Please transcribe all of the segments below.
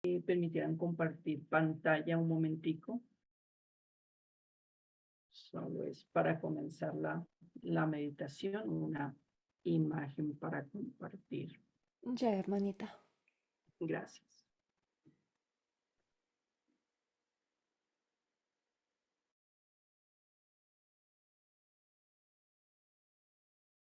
permitirán compartir pantalla un momentico. Solo es para comenzar la meditación, una imagen para compartir. Ya, hermanita. Gracias.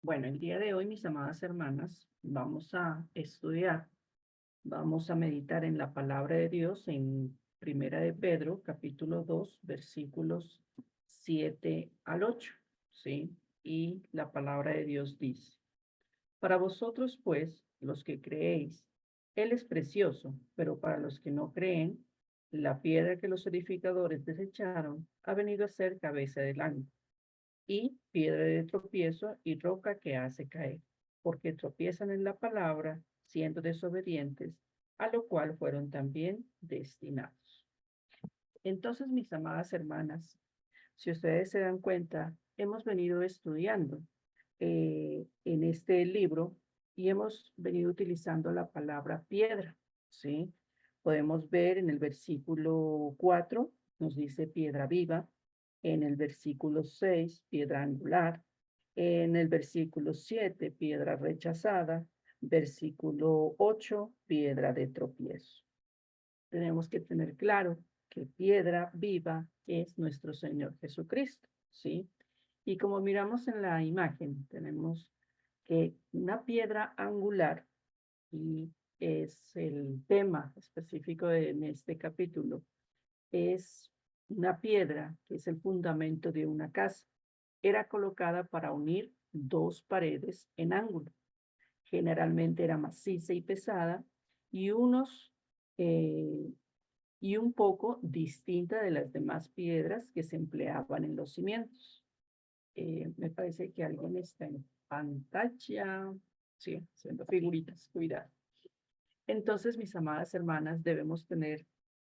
Bueno, el día de hoy, mis amadas hermanas, vamos a estudiar, vamos a meditar en la palabra de Dios en Primera de Pedro, capítulo 2, versículos 7 al 8, ¿sí? Y la palabra de Dios dice: para vosotros, pues, los que creéis, Él es precioso, pero para los que no creen, la piedra que los edificadores desecharon ha venido a ser cabeza del ángulo, y piedra de tropiezo y roca que hace caer, porque tropiezan en la palabra, siendo desobedientes, a lo cual fueron también destinados. Entonces, mis amadas hermanas, si ustedes se dan cuenta, hemos venido estudiando en este libro y hemos venido utilizando la palabra piedra, ¿sí? Podemos ver en el versículo 4, nos dice piedra viva, en el versículo 6, piedra angular, en el versículo 7, piedra rechazada, versículo 8, piedra de tropiezo. Tenemos que tener claro que piedra viva es nuestro Señor Jesucristo, ¿sí? Y como miramos en la imagen, tenemos que una piedra angular, y es el tema específico en este capítulo, es una piedra que es el fundamento de una casa. Era colocada para unir dos paredes en ángulo. Generalmente era maciza y pesada y eh, y un poco distinta de las demás piedras que se empleaban en los cimientos. Me parece que alguien está en pantalla. Sí, haciendo figuritas, cuidado. Entonces, mis amadas hermanas, debemos tener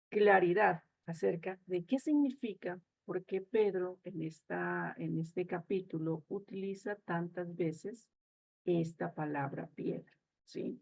claridad acerca de qué significa, por qué Pedro en este capítulo utiliza tantas veces esta palabra piedra, ¿sí?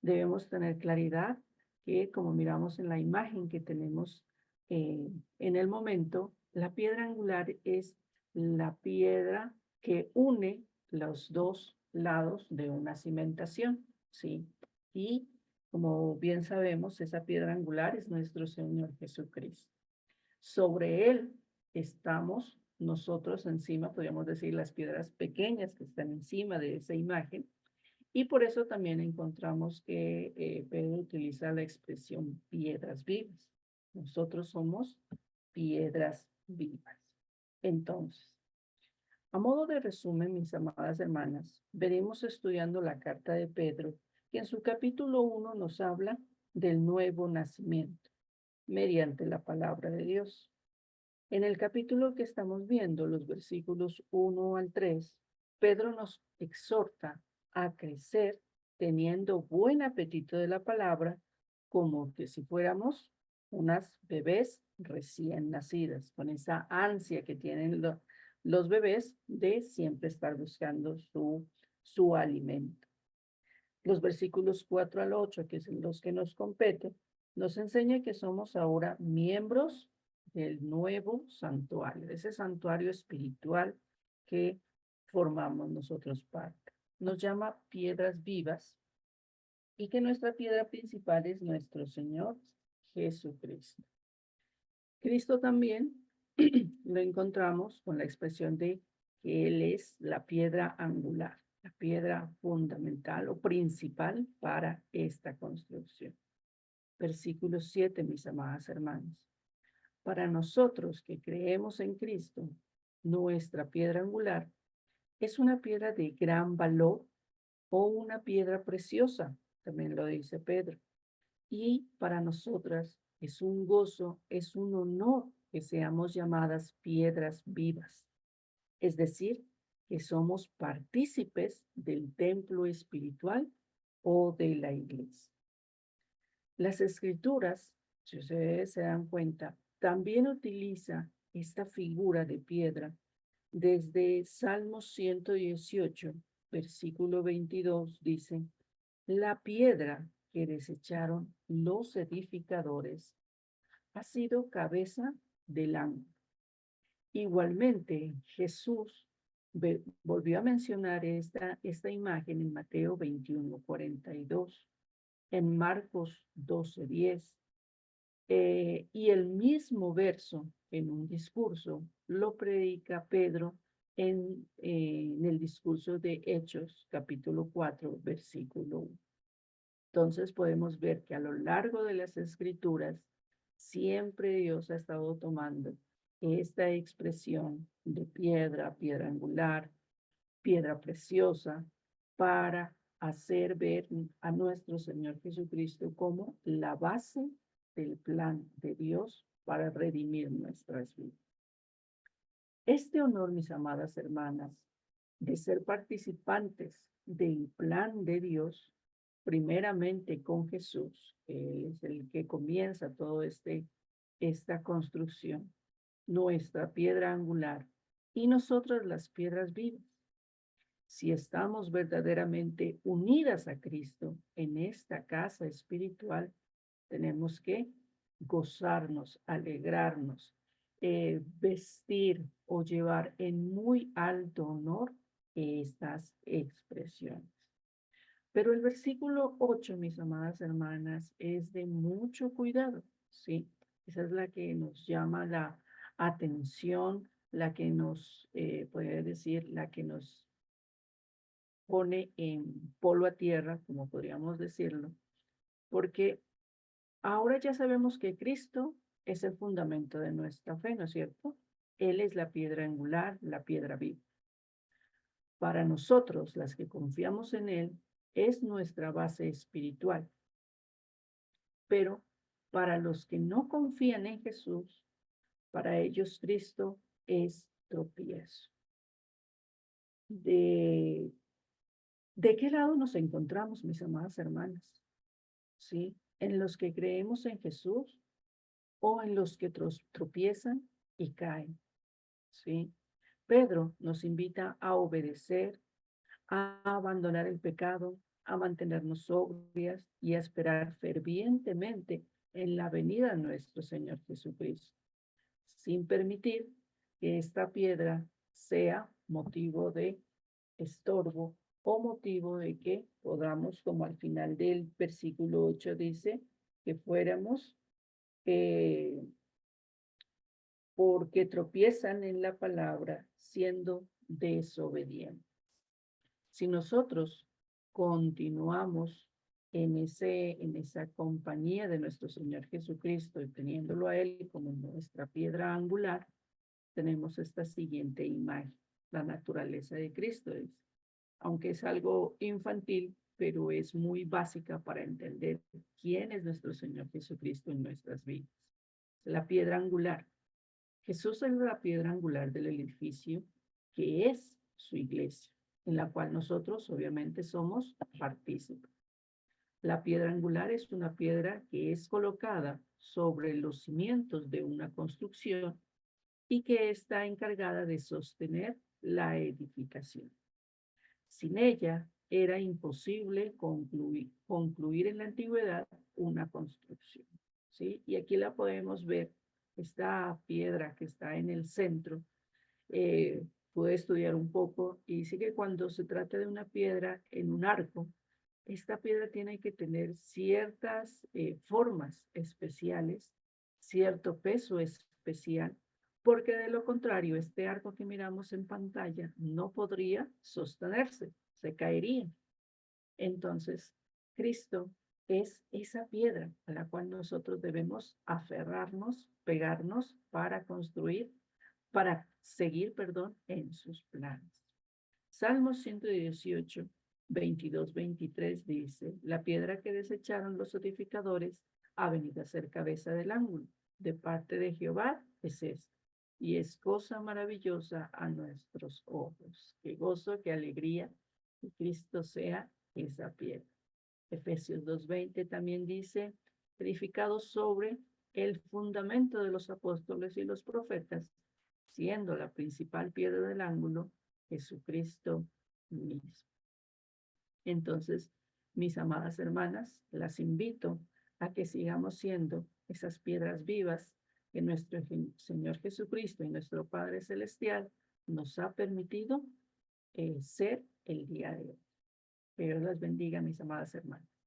Debemos tener claridad que, como miramos en la imagen que tenemos en el momento, la piedra angular es la piedra que une los dos lados de una cimentación, ¿sí? Y como bien sabemos, esa piedra angular es nuestro Señor Jesucristo. Sobre él estamos nosotros encima, podríamos decir, las piedras pequeñas que están encima de esa imagen, y por eso también encontramos que Pedro utiliza la expresión piedras vivas. Nosotros somos piedras vivas. Entonces, a modo de resumen, mis amadas hermanas, veremos estudiando la carta de Pedro, que en su capítulo 1 nos habla del nuevo nacimiento mediante la palabra de Dios. En el capítulo que estamos viendo, los versículos 1 al 3, Pedro nos exhorta a crecer teniendo buen apetito de la palabra, como que si fuéramos unas bebés recién nacidas, con esa ansia que tienen los bebés de siempre estar buscando su alimento. Los versículos 4 al 8, que son los que nos competen, nos enseña que somos ahora miembros del nuevo santuario, de ese santuario espiritual que formamos nosotros parte. Nos llama piedras vivas y que nuestra piedra principal es nuestro Señor Jesucristo. Cristo también lo encontramos con la expresión de que Él es la piedra angular, la piedra fundamental o principal para esta construcción. Versículo 7, mis amadas hermanas. Para nosotros que creemos en Cristo, nuestra piedra angular es una piedra de gran valor o una piedra preciosa, también lo dice Pedro. Y para nosotras es un gozo, es un honor que seamos llamadas piedras vivas. Es decir, que somos partícipes del templo espiritual o de la iglesia. Las escrituras, si ustedes se dan cuenta, también utiliza esta figura de piedra desde Salmos 118, versículo 22, dice: la piedra que desecharon los edificadores, ha sido cabeza del ángulo. Igualmente, Jesús volvió a mencionar esta imagen en Mateo 21:42, en Marcos 12:10, y el mismo verso en un discurso lo predica Pedro en el discurso de Hechos, capítulo 4, versículo 1. Entonces podemos ver que a lo largo de las escrituras siempre Dios ha estado tomando esta expresión de piedra, piedra angular, piedra preciosa, para hacer ver a nuestro Señor Jesucristo como la base del plan de Dios para redimir nuestras vidas. Este honor, mis amadas hermanas, de ser participantes del plan de Dios, primeramente con Jesús, que es el que comienza todo esta construcción, nuestra piedra angular, y nosotras las piedras vivas. Si estamos verdaderamente unidas a Cristo en esta casa espiritual, tenemos que gozarnos, alegrarnos, vestir o llevar en muy alto honor estas expresiones. Pero el versículo 8, mis amadas hermanas, es de mucho cuidado, ¿sí? Esa es la que nos llama la atención, la que nos, podría decir, la que nos pone en polo a tierra, como podríamos decirlo, porque ahora ya sabemos que Cristo es el fundamento de nuestra fe, ¿no es cierto? Él es la piedra angular, la piedra viva. Para nosotros, las que confiamos en Él, es nuestra base espiritual. Pero para los que no confían en Jesús, para ellos Cristo es tropiezo. ¿De qué lado nos encontramos, mis amadas hermanas? ¿Sí? ¿En los que creemos en Jesús o en los que tropiezan y caen? ¿Sí? Pedro nos invita a obedecer, a abandonar el pecado, a mantenernos sobrias y a esperar fervientemente en la venida de nuestro Señor Jesucristo, sin permitir que esta piedra sea motivo de estorbo o motivo de que podamos, como al final del versículo 8 dice, que fuéramos porque tropiezan en la palabra siendo desobedientes. Si nosotros continuamos en esa compañía de nuestro Señor Jesucristo y teniéndolo a Él como nuestra piedra angular, tenemos esta siguiente imagen, la naturaleza de Cristo. Aunque es algo infantil, pero es muy básica para entender quién es nuestro Señor Jesucristo en nuestras vidas. La piedra angular. Jesús es la piedra angular del edificio que es su iglesia, en la cual nosotros obviamente somos partícipes. La piedra angular es una piedra que es colocada sobre los cimientos de una construcción y que está encargada de sostener la edificación. Sin ella era imposible concluir en la antigüedad una construcción, ¿sí? Y aquí la podemos ver, esta piedra que está en el centro. Pude estudiar un poco y dice que cuando se trata de una piedra en un arco, esta piedra tiene que tener ciertas formas especiales, cierto peso especial, porque de lo contrario, este arco que miramos en pantalla no podría sostenerse, se caería. Entonces, Cristo es esa piedra a la cual nosotros debemos aferrarnos, pegarnos para construir, para seguir, perdón, en sus planes. Salmos 118, 22, 23 dice, la piedra que desecharon los edificadores ha venido a ser cabeza del ángulo. De parte de Jehová es esta, y es cosa maravillosa a nuestros ojos. Qué gozo, qué alegría que Cristo sea esa piedra. Efesios 2:20 también dice, edificados sobre el fundamento de los apóstoles y los profetas, siendo la principal piedra del ángulo Jesucristo mismo. Entonces, mis amadas hermanas, las invito a que sigamos siendo esas piedras vivas que nuestro Señor Jesucristo y nuestro Padre Celestial nos ha permitido ser el día de hoy. Que Dios las bendiga, mis amadas hermanas.